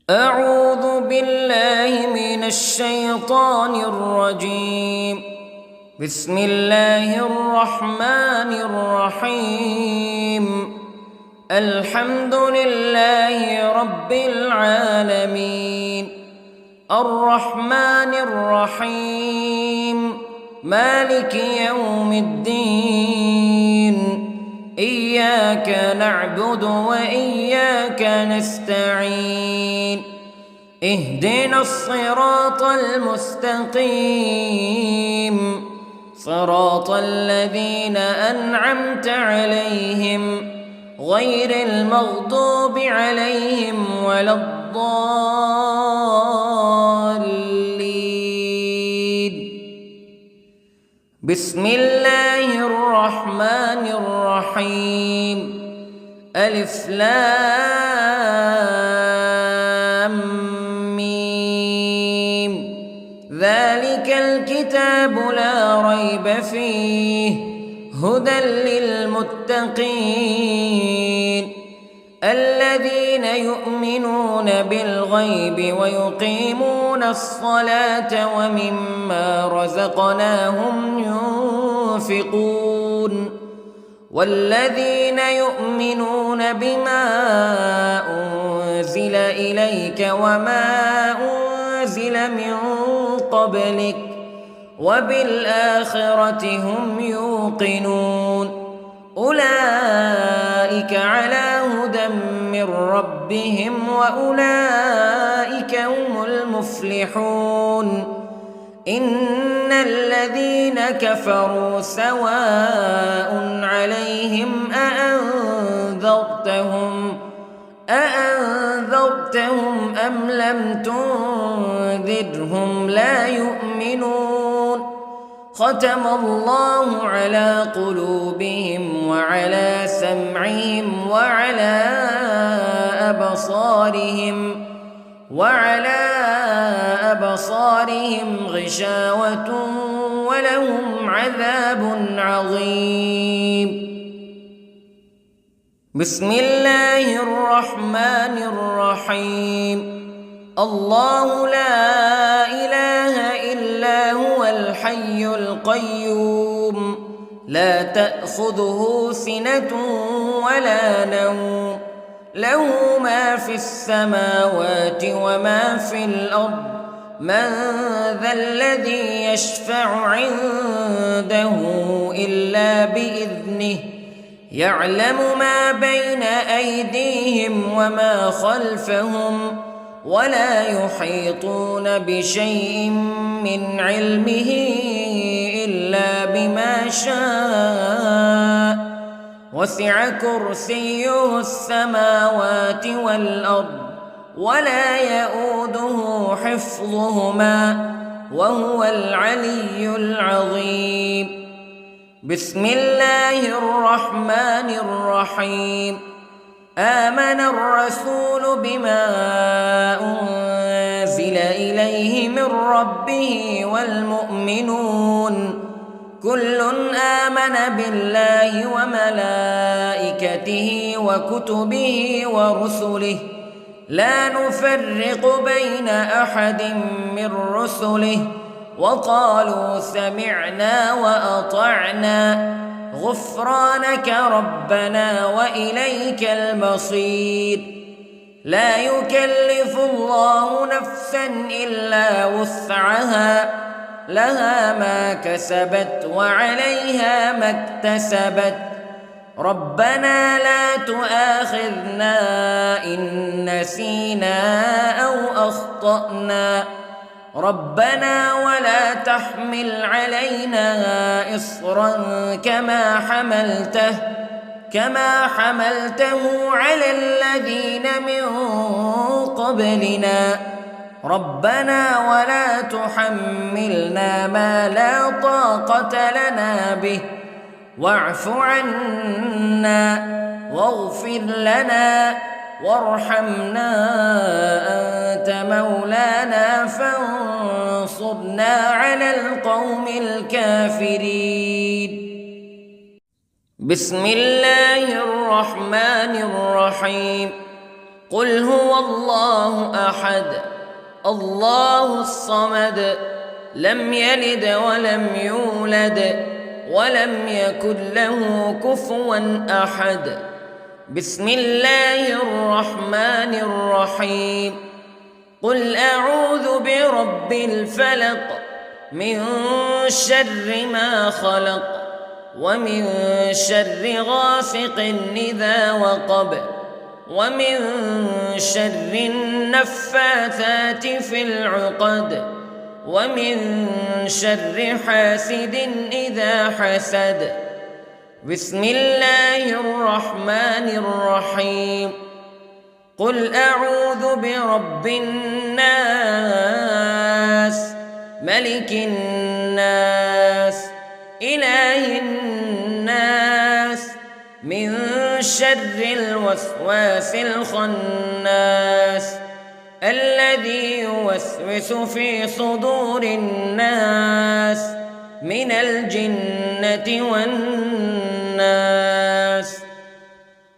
أعوذ بالله من الشيطان الرجيم. بسم الله الرحمن الرحيم. الحمد لله رب العالمين، الرحمن الرحيم، مالك يوم الدين. إياك نعبد وإياك نستعين. اهدنا الصراط المستقيم، صراط الذين أنعمت عليهم غير المغضوب عليهم ولا الضالين. بسم الله الرحمن الرحيم. ألف لام ميم. ذلك الكتاب لا ريب فيه هدى للمتقين الذين يؤمنون بالغيب ويقيمون الصلاة ومما رزقناهم ينفقون والذين يؤمنون بما أنزل إليك وما أنزل من قبلك وبالآخرة هم يوقنون. أولئك على هدى من ربهم وأولئك هم المفلحون. إن الذين كفروا سواء عليهم أأنذرتهم أم لم تنذرهم لا يؤمنون. ختم الله على قلوبهم وعلى سمعهم وعلى أبصارهم غشاوة ولهم عذاب عظيم. بسم الله الرحمن الرحيم. الله لا إله إلا هو الحي القيوم لا تأخذه سنة ولا نوم له ما في السماوات وما في الأرض. من ذا الذي يشفع عنده إلا بإذنه يعلم ما بين أيديهم وما خلفهم ولا يحيطون بشيء من علمه إلا بما شاء. وسع كرسيه السماوات والأرض ولا يؤوده حفظهما وهو العلي العظيم. بسم الله الرحمن الرحيم. آمن الرسول بما أنزل إليه من ربه والمؤمنون كل آمن بالله وملائكته وكتبه ورسله لا نفرق بين أحد من رسله وقالوا سمعنا وأطعنا غفرانك ربنا وإليك المصير. لا يكلف الله نفسا إلا وسعها لها ما كسبت وعليها ما اكتسبت. ربنا لا تؤاخذنا إن نسينا أو أخطأنا ربنا ولا تحمل علينا إصرا كما حملته على الذين من قبلنا ربنا ولا تحملنا ما لا طاقة لنا به واعف عنا واغفر لنا وارحمنا أنت مولانا فانصرنا على القوم الكافرين. بسم الله الرحمن الرحيم. قل هو الله أحد الله الصمد لم يلد ولم يولد ولم يكن له كفوا أحد. بسم الله الرحمن الرحيم. قل أعوذ برب الفلق من شر ما خلق ومن شر غاسق إذا وقب ومن شر النفاثات في العقد ومن شر حاسد إذا حسد. بسم الله الرحمن الرحيم. قل أعوذ برب الناس ملك الناس إله الناس من شر الوسواس الخناس الذي يوسوس في صدور الناس من الجنة والناس.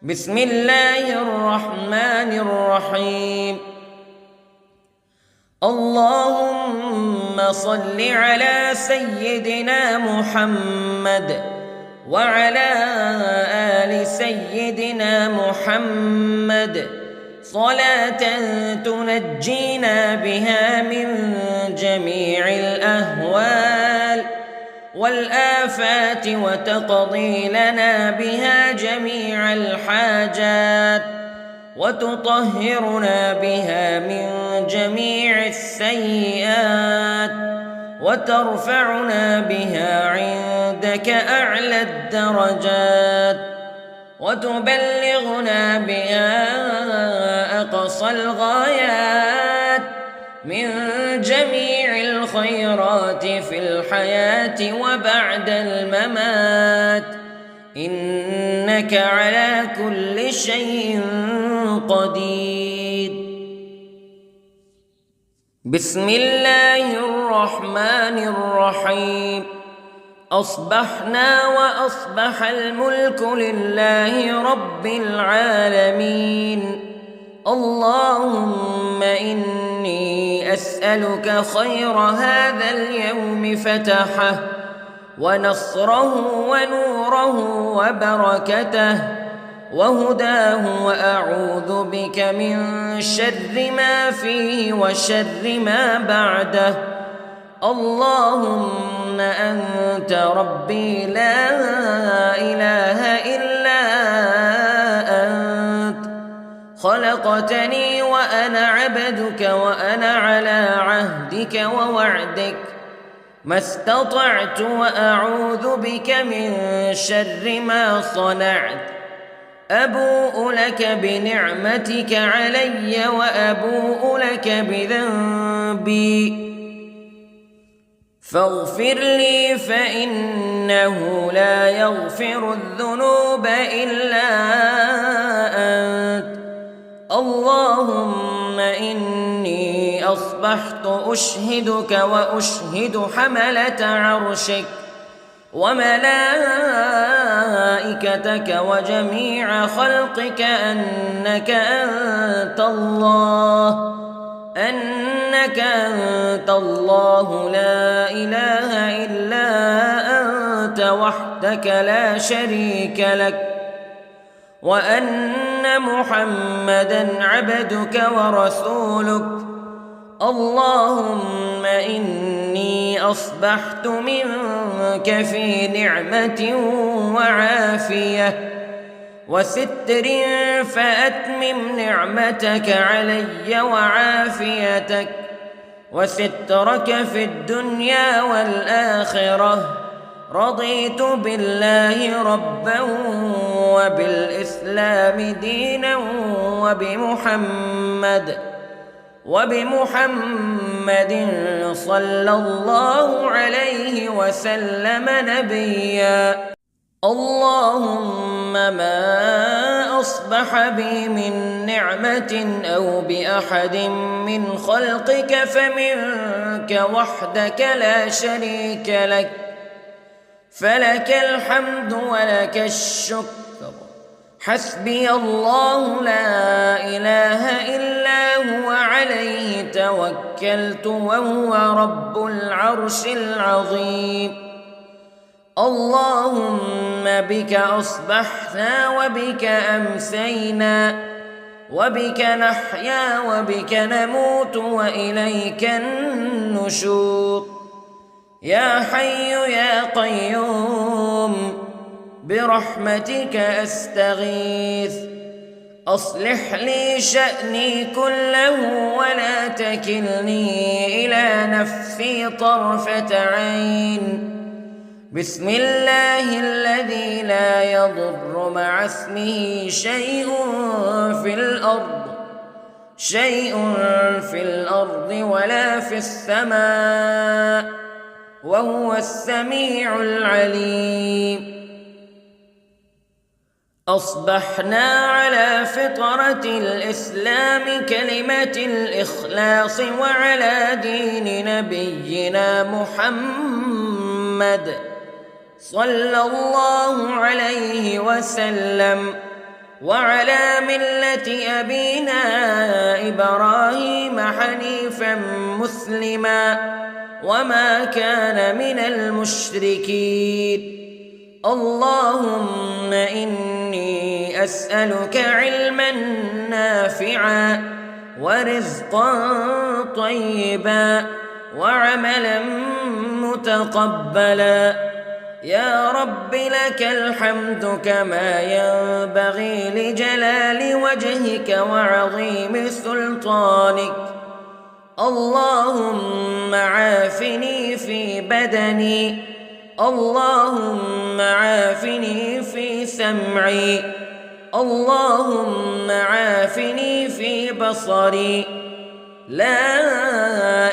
بسم الله الرحمن الرحيم. اللهم صل على سيدنا محمد وعلى آل سيدنا محمد صلاة تنجينا بها من جميع الأهوال والآفات وتقضي لنا بها جميع الحاجات وتطهرنا بها من جميع السيئات وترفعنا بها عندك أعلى الدرجات وتبلغنا بها أقصى الغايات من جميع الخيرات في الحياة وبعد الممات إنك على كل شيء قدير. بسم الله الرحمن الرحيم. أصبحنا وأصبح الملك لله رب العالمين. اللهم إني أسألك خير هذا اليوم فتحه ونصره ونوره وبركته وهداه وأعوذ بك من شر ما فيه وشر ما بعده. اللهم أنت ربي لا إله إلا أنت خلقتني وأنا عبدك وأنا على عهدك ووعدك ما استطعت وأعوذ بك من شر ما صنعت. أبوء لك بنعمتك علي وأبوء لك بذنبي فاغفر لي فإنه لا يغفر الذنوب إلا أنت. اللهم إني أصبحت أشهدك وأشهد حملة عرشك وملائكتك وجميع خلقك أنك أنت الله لا إله إلا أنت وحدك لا شريك لك وأن محمدًا عبدك ورسولك. اللهم إني أصبحت منك في نعمة وعافية وستر فأتمم نعمتك علي وعافيتك وسترك في الدنيا والآخرة. رضيت بالله ربا وبالإسلام دينا وبمحمد صلى الله عليه وسلم نبيا. اللهم ما أصبح بي من نعمة أو بأحد من خلقك فمنك وحدك لا شريك لك فلك الحمد ولك الشكر حسبي الله لا إله إلا هو عليه توكلت وهو رب العرش العظيم. اللهم بك أصبحنا وبك أمسينا وبك نحيا وبك نموت وإليك النشور. يا حي يا قيوم برحمتك أستغيث، أصلح لي شأني كله ولا تكلني إلى نفسي طرفة عين. بسم الله الذي لا يضر مع اسمه شيء في الأرض ولا في السماء وهو السميع العليم. أصبحنا على فطرة الإسلام كلمة الإخلاص وعلى دين نبينا محمد صلى الله عليه وسلم وعلى ملة أبينا إبراهيم حنيفا مسلما وما كان من المشركين. اللهم إني أسألك علما نافعا ورزقا طيبا وعملا متقبلا. يا رب لك الحمد كما ينبغي لجلال وجهك وعظيم سلطانك. اللهم عافني في بدني، اللهم عافني في سمعي، اللهم عافني في بصري. لا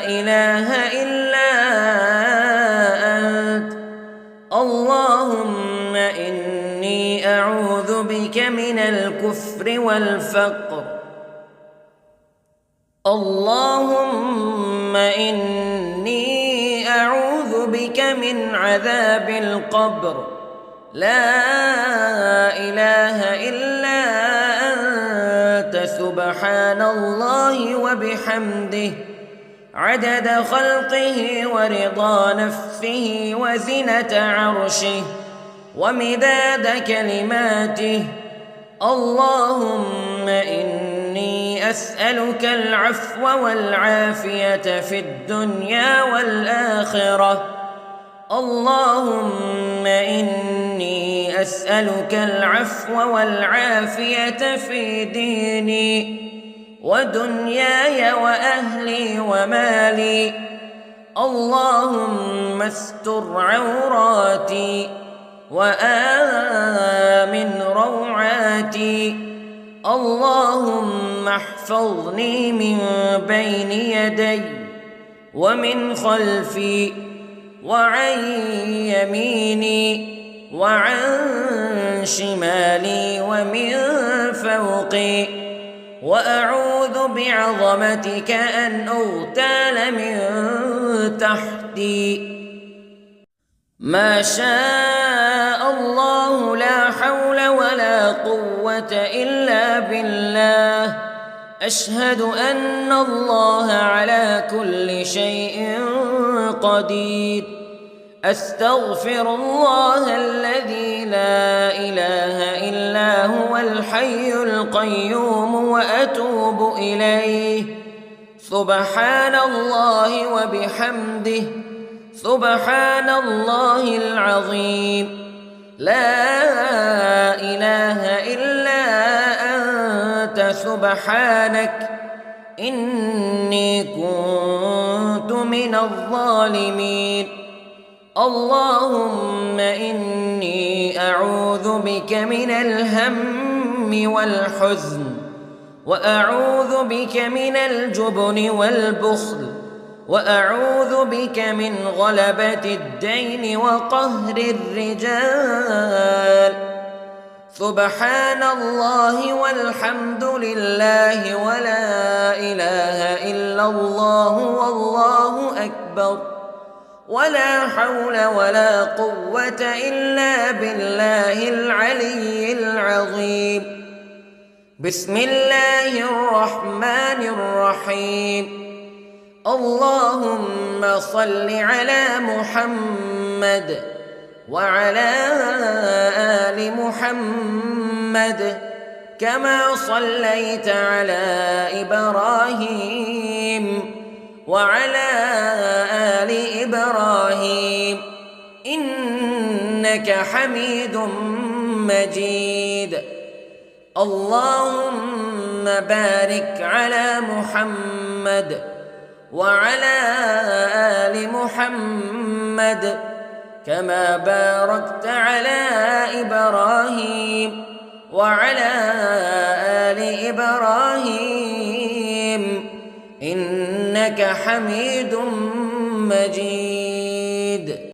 إله إلا أنت. اللهم إني أعوذ بك من الكفر والفقر. اللهم إني أعوذ بك من عذاب القبر. لا إله إلا أنت سبحان الله وبحمده عدد خلقه ورضا نفسه وزنة عرشه ومداد كلماته. اللهم إني أسألك العفو والعافية في الدنيا والآخرة. اللهم إني أسألك العفو والعافية في ديني ودنياي وأهلي ومالي. اللهم استر عوراتي وآمن روعاتي. اللهم احفظني من بين يدي ومن خلفي وعن يميني وعن شمالي ومن فوقي، وأعوذ بعظمتك أن أغتال من تحتي. ما شاء الله لا حول ولا قوة إلا بالله. أشهد أن الله على كل شيء قدير. أستغفر الله الذي لا إله إلا هو الحي القيوم وأتوب إليه. سبحان الله وبحمده سبحان الله العظيم. لا إله إلا أنت سبحانك إني كنت من الظالمين. اللهم إني أعوذ بك من الهم والحزن، وأعوذ بك من الجبن والبخل، وأعوذ بك من غلبة الدين وقهر الرجال. سبحان الله والحمد لله ولا إله إلا الله والله أكبر. ولا حول ولا قوة إلا بالله العلي العظيم. بسم الله الرحمن الرحيم. اللهم صل على محمد وعلى آل محمد كما صليت على إبراهيم وعلى آل إبراهيم إنك حميد مجيد. اللهم بارك على محمد وعلى آل محمد كما باركت على إبراهيم وعلى آل إبراهيم إنك حميد مجيد.